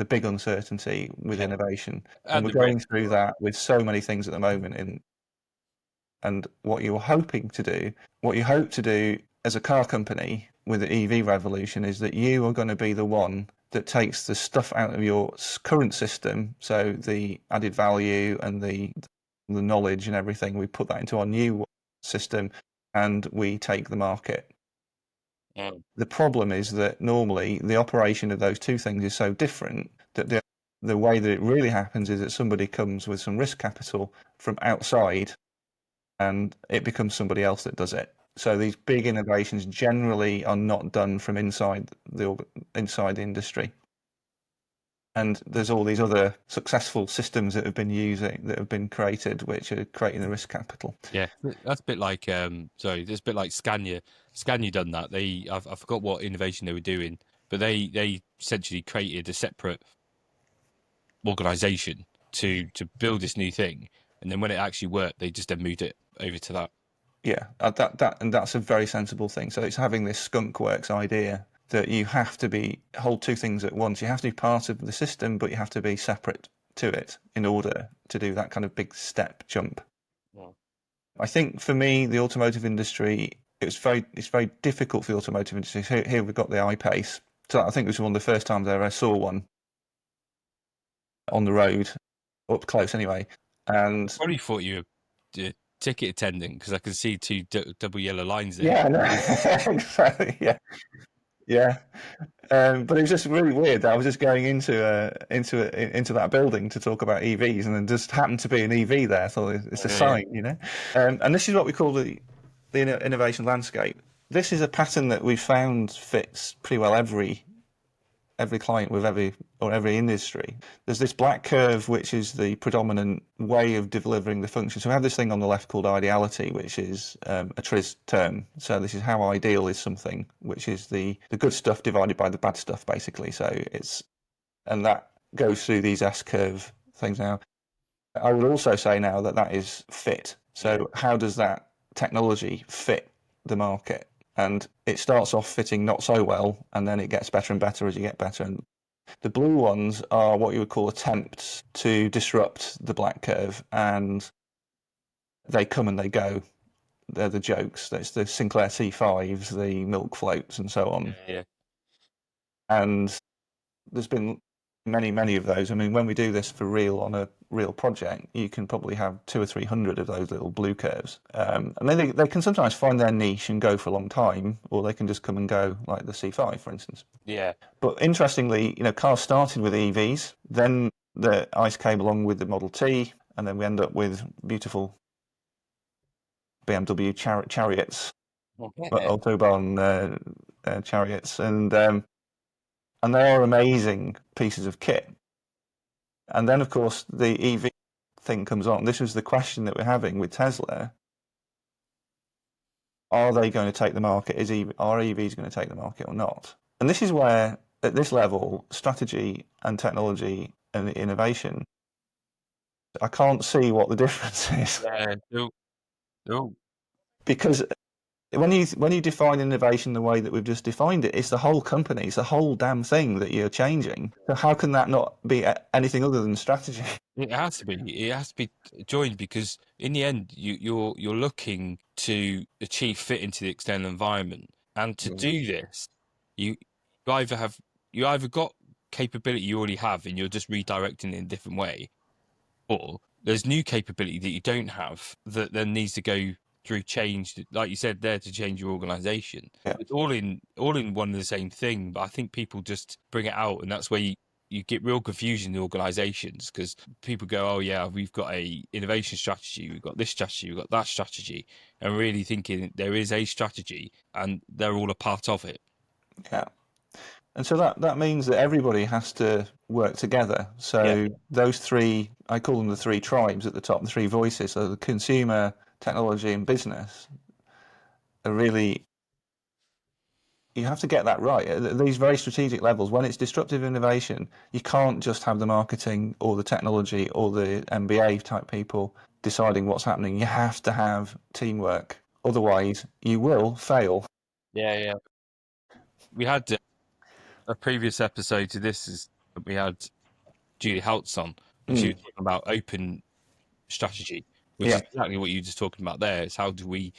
big uncertainty with innovation, and we're going through that with so many things at the moment. And what you hope to do as a car company with the EV revolution is that you are going to be the one that takes the stuff out of your current system, so the added value and the knowledge and everything, we put that into our new system, and we take the market. The problem is that normally the operation of those two things is so different that the way that it really happens is that somebody comes with some risk capital from outside, and it becomes somebody else that does it. So these big innovations generally are not done from inside the industry. And there's all these other successful systems that have been created, which are creating the risk capital. Yeah, that's a bit like it's a bit like Scania. Scania done that. I forgot what innovation they were doing, but they essentially created a separate organization to build this new thing, and then when it actually worked, they just then moved it over to that. Yeah, and that's a very sensible thing. So it's having this skunk works idea that you have to hold two things at once. You have to be part of the system, but you have to be separate to it in order to do that kind of big step jump. Yeah. I think for me, the automotive industry, it's very difficult for the automotive industry. Here we've got the I-Pace. So I think this was one of the first times I ever saw one on the road, up close anyway. And I probably thought you were ticket attendant, because I can see two double yellow lines there. Yeah, no, exactly. Yeah. But it was just really weird. I was just going into that building to talk about EVs, and then just happened to be an EV there. So it's a sign, And this is what we call the innovation landscape. This is a pattern that we found fits pretty well every client with every industry. There's this black curve, which is the predominant way of delivering the function. So we have this thing on the left called ideality, which is a TRIZ term. So this is how ideal is something, which is the good stuff divided by the bad stuff, basically. And that goes through these S-curve things now. I would also say now that is fit. So how does that technology fit the market? And it starts off fitting not so well, and then it gets better and better as you get better. And The blue ones are what you would call attempts to disrupt the black curve, and they come and they go. They're the jokes. That's the Sinclair C5s, the milk floats, and so on. Yeah. And there's been many of those. I mean, when we do this for real on a real project, you can probably have 200 or 300 of those little blue curves. And then they can sometimes find their niche and go for a long time, or they can just come and go, like the C5, for instance. Yeah. But interestingly, cars started with EVs, then the ICE came along with the Model T, and then we end up with beautiful BMW chariots, Autobahn chariots, and they are amazing pieces of kit. And then, of course, the EV thing comes on. This was the question that we're having with Tesla. Are they going to take the market? Are EVs going to take the market or not? And this is where, at this level, strategy and technology and innovation, I can't see what the difference is. Yeah. No. Because when you define innovation the way that we've just defined it, it's the whole company, it's the whole damn thing that you're changing. So how can that not be anything other than strategy? It has to be. It has to be joined because in the end, you're looking to achieve fit into the external environment, and to do this, you you either got capability you already have, and you're just redirecting it in a different way, or there's new capability that you don't have that then needs to go through change, like you said there, to change your organization. Yeah. It's all in one and the same thing, but I think people just bring it out, and that's where you get real confusion in organizations because people go, oh yeah, we've got a innovation strategy, we've got this strategy, we've got that strategy, and really thinking there is a strategy and they're all a part of it. Yeah. And so that means that everybody has to work together. So those three, I call them the three tribes at the top, the three voices, so the consumer, technology and business, are really, you have to get that right. At these very strategic levels, when it's disruptive innovation, you can't just have the marketing or the technology or the MBA type people deciding what's happening. You have to have teamwork. Otherwise, you will fail. Yeah. We had a previous episode to this is we had Julie Haltz on, and she was talking about open strategy, which is exactly what you were just talking about there. It's how do we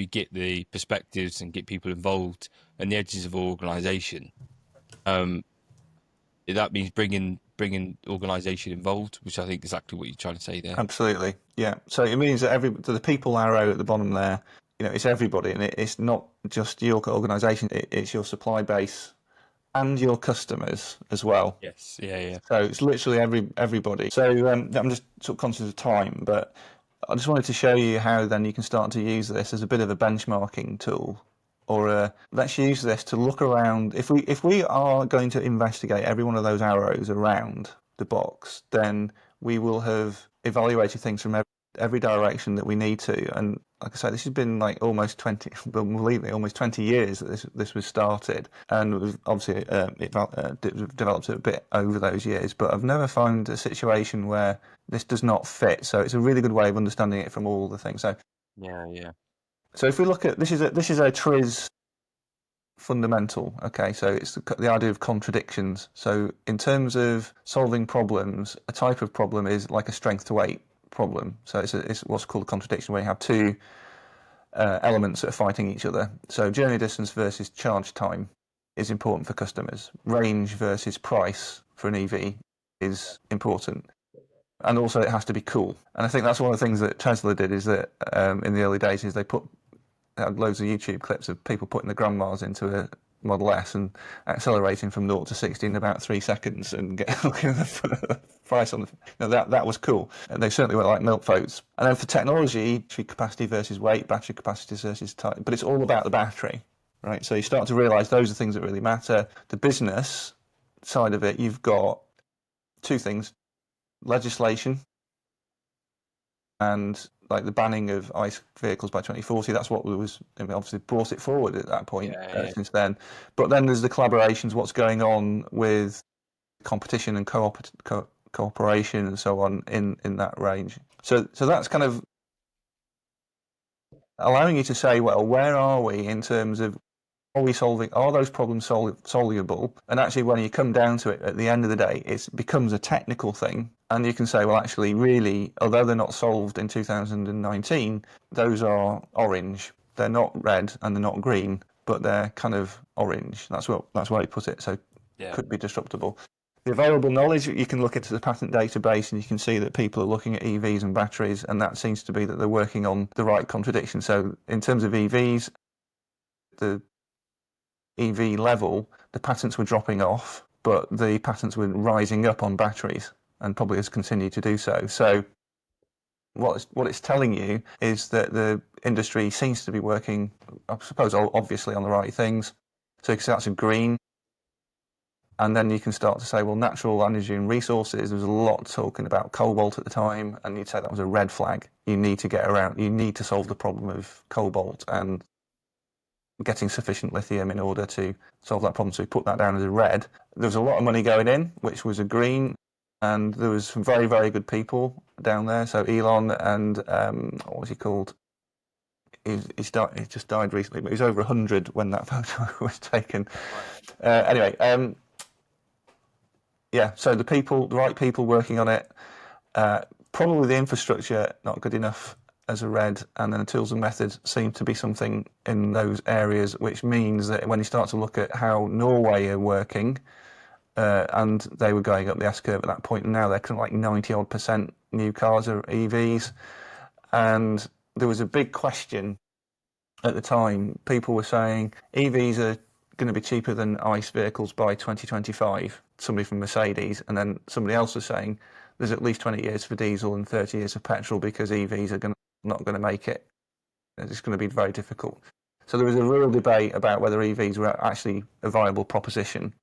get the perspectives and get people involved and the edges of organisation. That means bringing organisation involved, which I think is exactly what you're trying to say there. Absolutely, yeah. So it means that the people arrow at the bottom there, it's everybody, and it's not just your organisation; it's your supply base and your customers as well. Yes, yeah. So it's literally everybody. So I'm just sort of conscious of time, but I just wanted to show you how then you can start to use this as a bit of a benchmarking tool, or let's use this to look around. If we are going to investigate every one of those arrows around the box, then we will have evaluated things from every direction that we need to. And like I say, this has been like almost 20, believe me, almost 20 years that this was started, and it was obviously it developed a bit over those years. But I've never found a situation where this does not fit. So it's a really good way of understanding it from all the things. So Yeah. So if we look at this is a TRIZ fundamental. Okay, so it's the idea of contradictions. So in terms of solving problems, a type of problem is like a strength to weight problem. So it's what's called a contradiction, where you have two elements that are fighting each other. So journey distance versus charge time is important for customers. Range versus price for an EV is important. And also it has to be cool. And I think that's one of the things that Tesla did, is that in the early days is they had loads of YouTube clips of people putting the grandmas into a Model S and accelerating from 0 to 60 in about 3 seconds and looking at the price on that was cool. And they certainly were like milk votes. And then for technology, battery capacity versus weight, battery capacity versus time, but it's all about the battery, right? So you start to realize those are things that really matter. The business side of it, you've got two things: legislation and like the banning of ICE vehicles by 2040. That's what was obviously brought it forward at that point. Since then. But then there's the collaborations, what's going on with competition and cooperation and so on in that range. So that's kind of allowing you to say, well, where are we in terms of are those problems soluble? And actually, when you come down to it, at the end of the day, it becomes a technical thing. And you can say, well, actually, really, although they're not solved in 2019, those are orange. They're not red and they're not green, but they're kind of orange. That's where he put it. So it could be disruptable. The available knowledge, you can look into the patent database and you can see that people are looking at EVs and batteries, and that seems to be that they're working on the right contradiction. So in terms of EVs, the EV level, the patents were dropping off, but the patents were rising up on batteries and probably has continued to do so. So what it's telling you is that the industry seems to be working, I suppose, obviously on the right things. So that's a green. And then you can start to say, well, natural energy and resources, there was a lot talking about cobalt at the time, and you'd say that was a red flag. You need to solve the problem of cobalt and getting sufficient lithium in order to solve that problem. So we put that down as a red. There was a lot of money going in, which was a green, and there was some very, very good people down there. So Elon and, what was he called? He just died recently, but he was over 100 when that photo was taken. Anyway, yeah, so the right people working on it, probably the infrastructure not good enough as a red, and then the tools and methods seem to be something in those areas, which means that when you start to look at how Norway are working, and they were going up the S-curve at that point, and now they're kind of like 90-odd% new cars are EVs, and there was a big question at the time. People were saying EVs are going to be cheaper than ICE vehicles by 2025, somebody from Mercedes, and then somebody else was saying there's at least 20 years for diesel and 30 years of petrol because EVs are not going to make it. It's going to be very difficult. So there was a real debate about whether EVs were actually a viable proposition.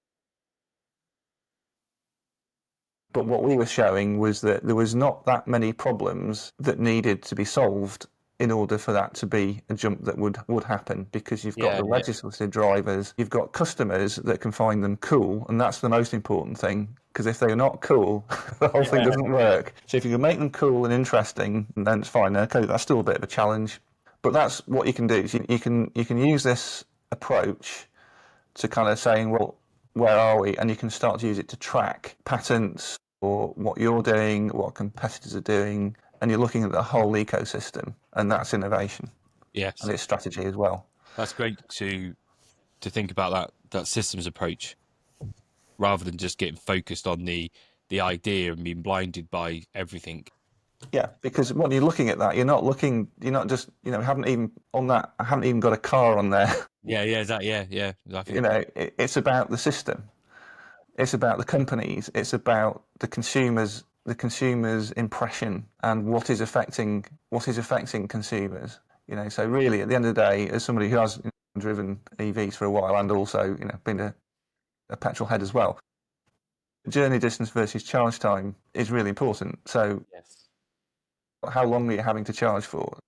But what we were showing was that there was not that many problems that needed to be solved in order for that to be a jump that would happen, because you've got the legislative drivers, you've got customers that can find them cool, and that's the most important thing, because if they're not cool, the whole thing doesn't work. So if you can make them cool and interesting, then it's fine. Okay, that's still a bit of a challenge, but that's what you can do. You can use this approach to kind of saying, well, where are we? And you can start to use it to track patents or what you're doing, what competitors are doing, and you're looking at the whole ecosystem, and that's innovation. Yes, and it's strategy as well. That's great to think about that systems approach, rather than just getting focused on the idea and being blinded by everything. Yeah, because when you're looking at that, you're not just, I haven't even got a car on there. Yeah, exactly. It's about the system. It's about the companies. It's about the consumer's impression and what is affecting consumers. So really, at the end of the day, as somebody who has driven EVs for a while and also been a petrol head as well, journey distance versus charge time is really important. So how long are you having to charge for?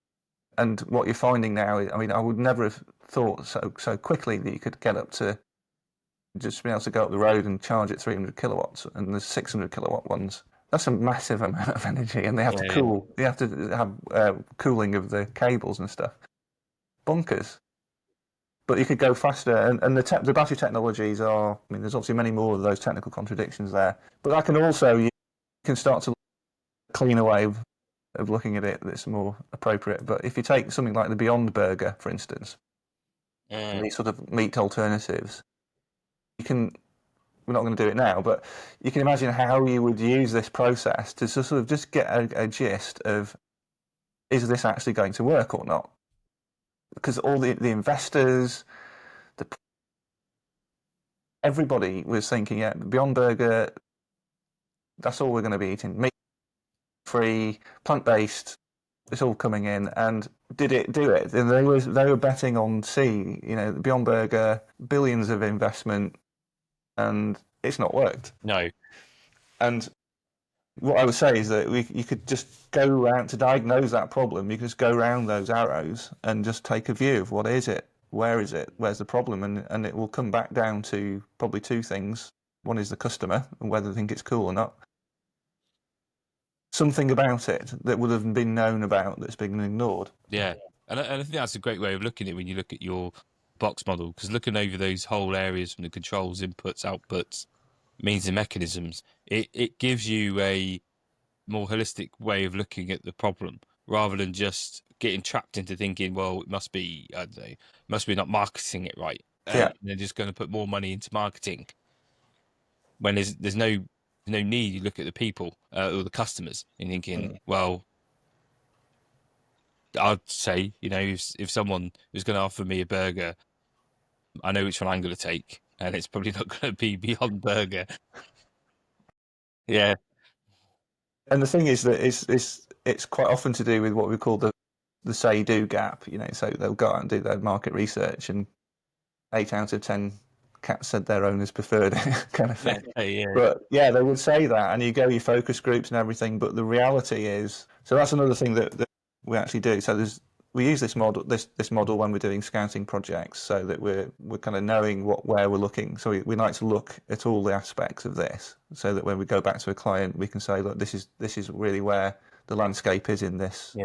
And what you're finding now is, I would never have thought so quickly that you could get up to just being able to go up the road and charge at 300 kilowatts, and there's 600 kilowatt ones. That's a massive amount of energy, and they have to cool. You have to have cooling of the cables and stuff. Bonkers. But you could go faster, and the battery technologies are. There's obviously many more of those technical contradictions there. But that can also, you can start to clean a way of looking at it that's more appropriate. But if you take something like the Beyond Burger, for instance, and these sort of meat alternatives, we're not going to do it now, but you can imagine how you would use this process to sort of just get a gist of, is this actually going to work or not? Because all the investors, everybody was thinking, yeah, Beyond Burger, that's all we're going to be eating. Meat-free, plant-based, it's all coming in. And did it do it? And they were betting on Beyond Burger, billions of investment, and it's not worked. No. And what I would say is that you could just go around to diagnose that problem. You could just go around those arrows and just take a view of what is it, where is it, where's the problem, and it will come back down to probably two things. One is the customer and whether they think it's cool or not. Something about it that would have been known about that's been ignored. Yeah, and I think that's a great way of looking at it when you look at your box model, because looking over those whole areas from the controls, inputs, outputs, means and mechanisms, it gives you a more holistic way of looking at the problem, rather than just getting trapped into thinking, well, it must be, I don't know, must be not marketing it right. Yeah. They're just going to put more money into marketing when there's no need. You look at the people or the customers and thinking, well, I'd say, if someone was going to offer me a burger, I know which one I'm going to take, and it's probably not going to be Beyond Burger. Yeah. And the thing is that it's quite often to do with what we call the say do gap. So they'll go out and do their market research, and 8 out of 10 cats said their owners preferred it, kind of thing. Yeah. But yeah, they would say that, and you go your focus groups and everything. But the reality is, so that's another thing that we actually do. So we use this model when we're doing scouting projects, so that we're kind of knowing where we're looking. So we like to look at all the aspects of this, so that when we go back to a client, we can say, look, this is really where the landscape is in this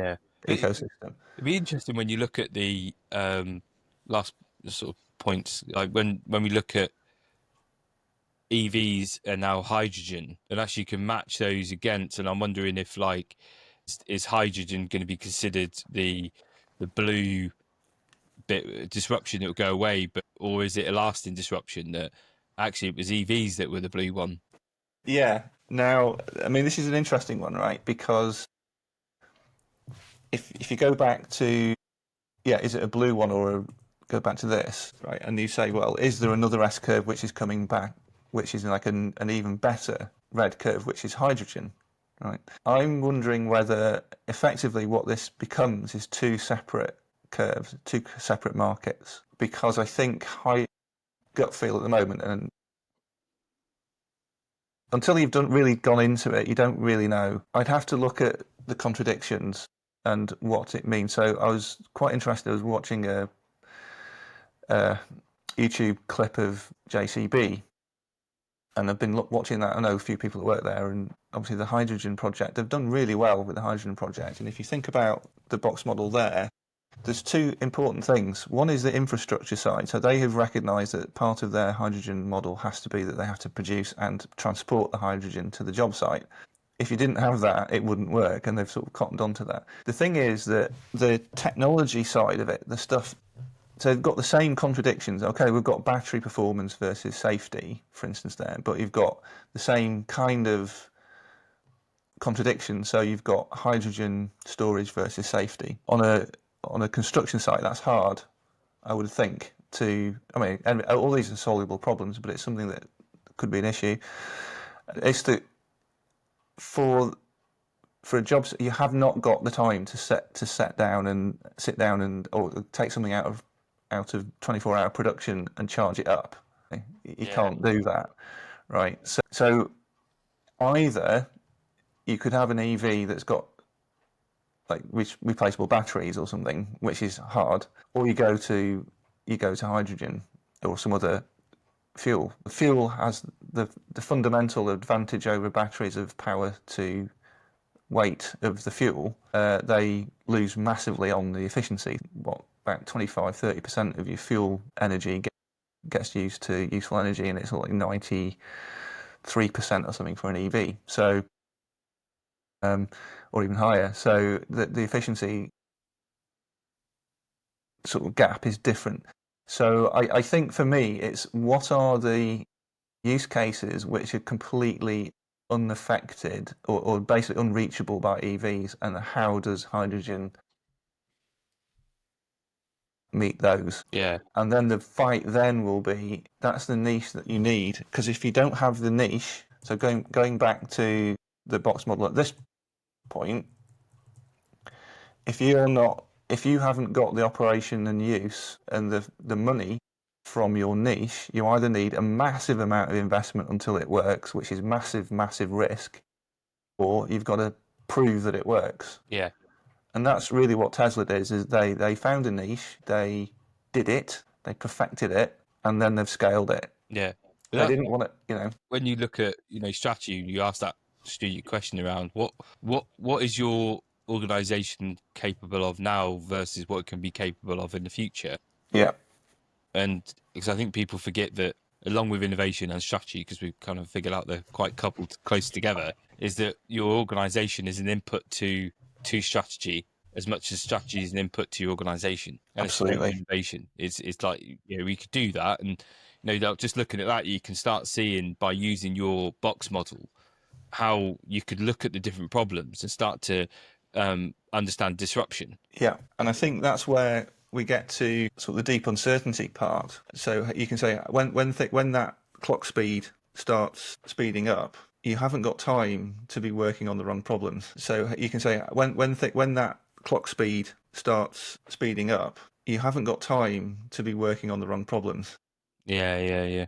ecosystem. It'd be interesting when you look at the last sort of points, like when we look at EVs and now hydrogen, and actually can match those against. And I'm wondering if, like, is hydrogen going to be considered the blue bit disruption that will go away, or is it a lasting disruption that actually it was EVs that were the blue one? Yeah. Now, I mean, this is an interesting one, right? Because if you go back to, is it a blue one, or go back to this, right? And you say, well, is there another S curve which is coming back, which is like an even better red curve, which is hydrogen, right? I'm wondering whether effectively what this becomes is two separate curves, two separate markets, because I think gut feel at the moment, and until you've really gone into it, you don't really know. I'd have to look at the contradictions and what it means. So I was quite interested. I was watching a YouTube clip of JCB, and I've been watching that. I know a few people that work there, and obviously the hydrogen project, they've done really well with the hydrogen project. And if you think about the box model there's two important things. One is the infrastructure side. So they have recognised that part of their hydrogen model has to be that they have to produce and transport the hydrogen to the job site. If you didn't have that, it wouldn't work, and they've sort of cottoned onto that. The thing is that the technology side of it, the stuff, so they've got the same contradictions. Okay, we've got battery performance versus safety, for instance, there, but you've got the same kind of contradiction. So you've got hydrogen storage versus safety. On a construction site, that's hard, I would think, and all these are soluble problems, but it's something that could be an issue. It's that for a job, you have not got the time to sit down and or take something out of 24-hour production and charge it up. You can't do that, right? So either you could have an EV that's got like replaceable batteries or something, which is hard, or you go to hydrogen or some other fuel. The fuel has the fundamental advantage over batteries of power to weight of the fuel. They lose massively on the efficiency. About 25-30% of your fuel energy gets used to useful energy, and it's like 93% or something for an EV. So, or even higher. So the efficiency sort of gap is different. So I think for me, it's what are the use cases which are completely unaffected or basically unreachable by EVs, and how does hydrogen meet those? Yeah. And then the fight then will be, that's the niche that you need, because if you don't have the niche, so going back to the box model at this point, if you haven't got the operation and use and the money from your niche, you either need a massive amount of investment until it works, which is massive risk, or you've got to prove that it works. Yeah. And that's really what Tesla did, is they found a niche, they did it, they perfected it, and then they've scaled it. Yeah. They didn't want it, When you look at, strategy, you ask that strategic question around what is your organization capable of now versus what it can be capable of in the future. Yeah. And because I think people forget that along with innovation and strategy, because we've kind of figured out they're quite coupled close together, is that your organization is an input to strategy as much as strategy is an input to your organization. And it's the same with Absolutely. innovation. It's like, we could do that. And, just looking at that, you can start seeing by using your box model how you could look at the different problems and start to understand disruption. Yeah, and I think that's where we get to sort of the deep uncertainty part. So you can say when that clock speed starts speeding up, you haven't got time to be working on the wrong problems. So you can say when that clock speed starts speeding up, you haven't got time to be working on the wrong problems. Yeah.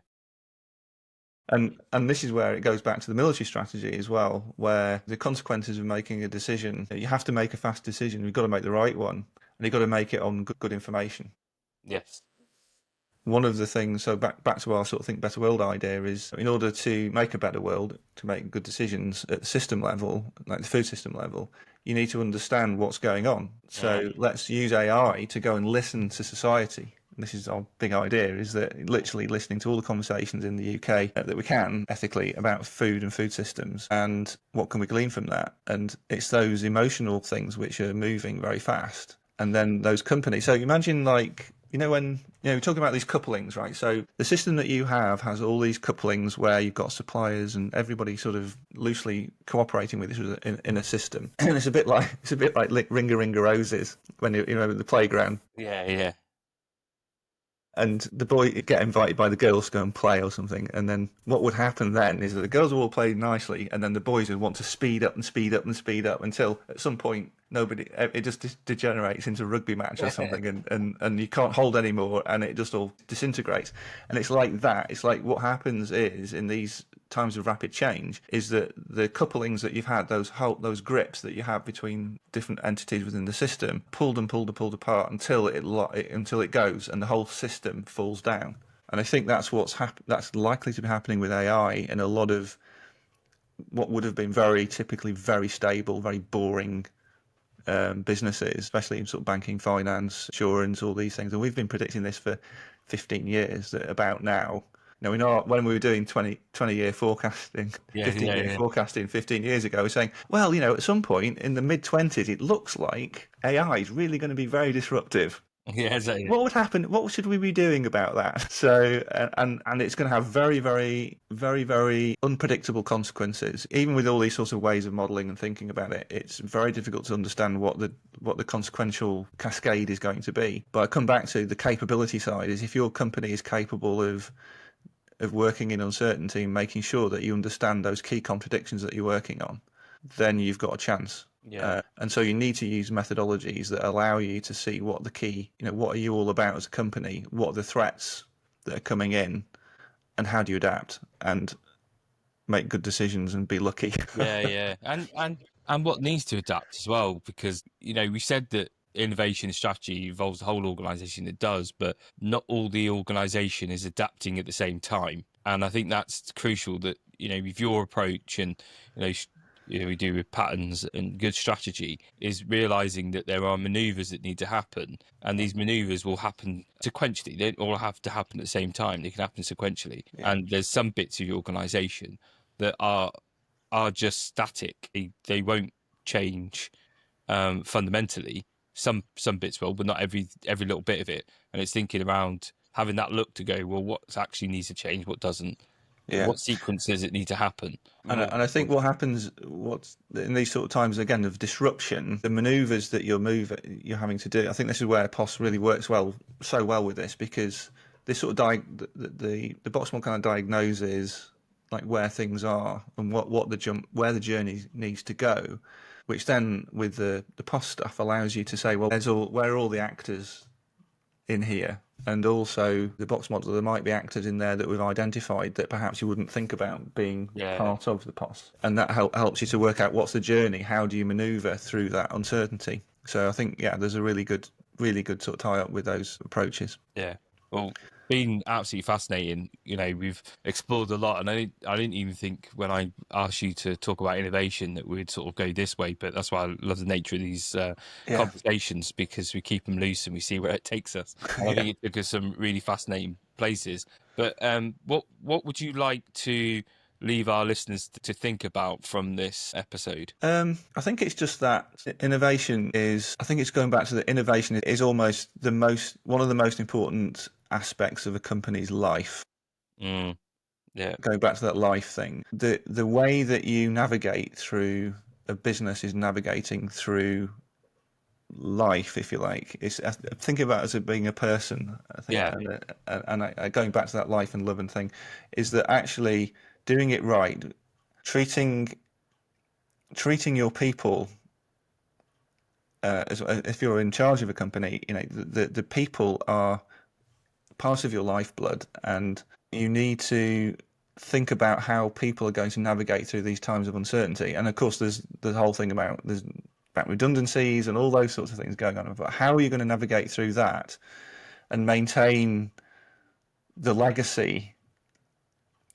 And this is where it goes back to the military strategy as well, where the consequences of making a decision, you have to make a fast decision. You've got to make the right one, and you've got to make it on good information. Yes. One of the things, so back to our sort of think better world idea, is in order to make a better world, to make good decisions at the system level, like the food system level, you need to understand what's going on. So let's use AI to go and listen to society. This is our big idea, is that literally listening to all the conversations in the UK that we can ethically about food and food systems, and what can we glean from that. And it's those emotional things which are moving very fast. And then those companies. So imagine, like, when we're talking about these couplings, right? So the system that you have has all these couplings where you've got suppliers and everybody sort of loosely cooperating with this in a system. And it's a bit like Ringa Roses when you at the playground. Yeah. And the boy get invited by the girls to go and play or something, and then what would happen then is that the girls will all play nicely, and then the boys would want to speed up and speed up and speed up until at some point it just degenerates into a rugby match or something, and you can't hold anymore, and it just all disintegrates. And it's like that. It's like what happens is in these times of rapid change is that the couplings that you've had, those grips that you have between different entities within the system, pulled apart until it goes, and the whole system falls down. And I think that's that's likely to be happening with AI, and a lot of what would have been typically very stable, very boring businesses, especially in sort of banking, finance, insurance, all these things. And we've been predicting this for 15 years, that about now. We know when we were doing 20-year forecasting, 15-year forecasting 15 years ago, we're saying, well, at some point in the mid-20s, it looks like AI is really going to be very disruptive. Yeah, exactly. What would happen? What should we be doing about that? So, and it's going to have very, very, very, very unpredictable consequences. Even with all these sorts of ways of modelling and thinking about it, it's very difficult to understand what the consequential cascade is going to be. But I come back to the capability side: is if your company is capable of working in uncertainty and making sure that you understand those key contradictions that you're working on, then you've got a chance. Yeah. And so you need to use methodologies that allow you to see what the key, what are you all about as a company? What are the threats that are coming in, and how do you adapt and make good decisions and be lucky? Yeah. And what needs to adapt as well, because we said that innovation and strategy involves the whole organization. It does, but not all the organization is adapting at the same time. And I think that's crucial, that with your approach and we do with patterns and good strategy, is realizing that there are maneuvers that need to happen, and these maneuvers will happen sequentially. They don't all have to happen at the same time. They can happen sequentially. Yeah. And there's some bits of your organization that are just static. They won't change fundamentally. Some bits will, but not every little bit of it. And it's thinking around having that look to go, well, what actually needs to change, what doesn't, Yeah. what sequence does it need to happen. And I think what happens, what's in these sort of times again of disruption, the manoeuvres that you're having to do. I think this is where POS really works so well with this, because this sort of the box model kind of diagnoses like where things are and where the journey needs to go, which then with the POS stuff allows you to say, well, where are all the actors in here? And also the box model, there might be actors in there that we've identified that perhaps you wouldn't think about being part of the POS. And that helps you to work out what's the journey, how do you maneuver through that uncertainty. So I think, there's a really good sort of tie up with those approaches. Yeah. Well, been absolutely fascinating. We've explored a lot, and I didn't even think when I asked you to talk about innovation that we'd sort of go this way. But that's why I love the nature of these Yeah. conversations, because we keep them loose and we see where it takes us. And I Yeah. think it took us some really fascinating places. But what would you like to leave our listeners to think about from this episode? I think it's just that innovation is, I think it's going back to the innovation is almost one of the most important aspects of a company's life. Yeah. Going back to that life thing, the way that you navigate through a business is navigating through life, if you like. It's think about it as being a person. I think, Yeah. and going back to that life and love and thing, is that actually doing it right, treating your people, if you're in charge of a company, the people are part of your lifeblood, and you need to think about how people are going to navigate through these times of uncertainty. And of course, there's the whole thing about redundancies and all those sorts of things going on. But how are you going to navigate through that and maintain the legacy?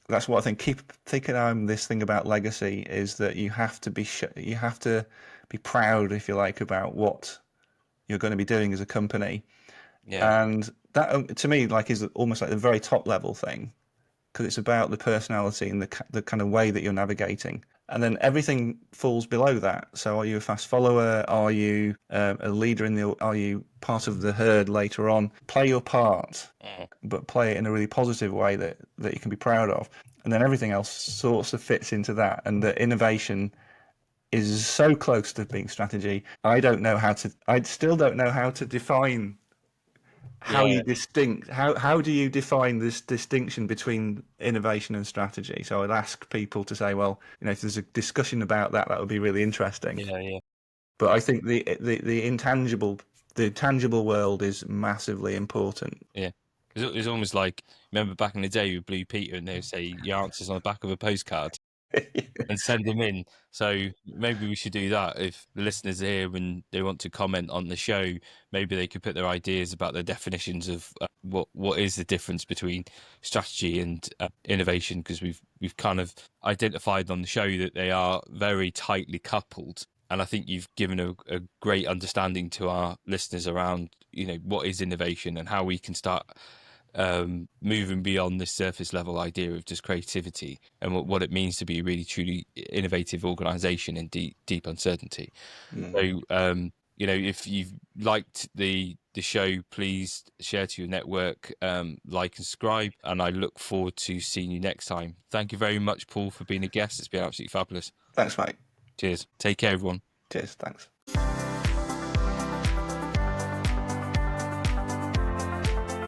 That's what I think. Keep thinking on this thing about legacy, is that you have to be proud, if you like, about what you're going to be doing as a company. Yeah. And that, to me, like, is almost like the very top level thing, because it's about the personality and the kind of way that you're navigating. And then everything falls below that. So, are you a fast follower? Are you a leader Are you part of the herd later on? Play your part, but play it in a really positive way that you can be proud of. And then everything else sort of fits into that. And the innovation is so close to being strategy. I still don't know how to define how Yeah. how do you define this distinction between innovation and strategy? So I'd ask people to say, well, if there's a discussion about that would be really interesting. Yeah. But I think the tangible world is massively important. Yeah. It's almost like, remember back in the day with Blue Peter, and they would say your answers on the back of a postcard and send them in. So maybe we should do that. If the listeners are here and they want to comment on the show, maybe they could put their ideas about the definitions of what is the difference between strategy and innovation, because we've kind of identified on the show that they are very tightly coupled. And I think you've given a great understanding to our listeners around, what is innovation and how we can start moving beyond this surface level idea of just creativity, and what it means to be a really truly innovative organization in deep uncertainty. So, if you've liked the show, please share to your network, like and subscribe, and I look forward to seeing you next time. Thank you very much, Paul, for being a guest. It's been absolutely fabulous. Thanks, mate. Cheers. Take care, everyone. Cheers. Thanks.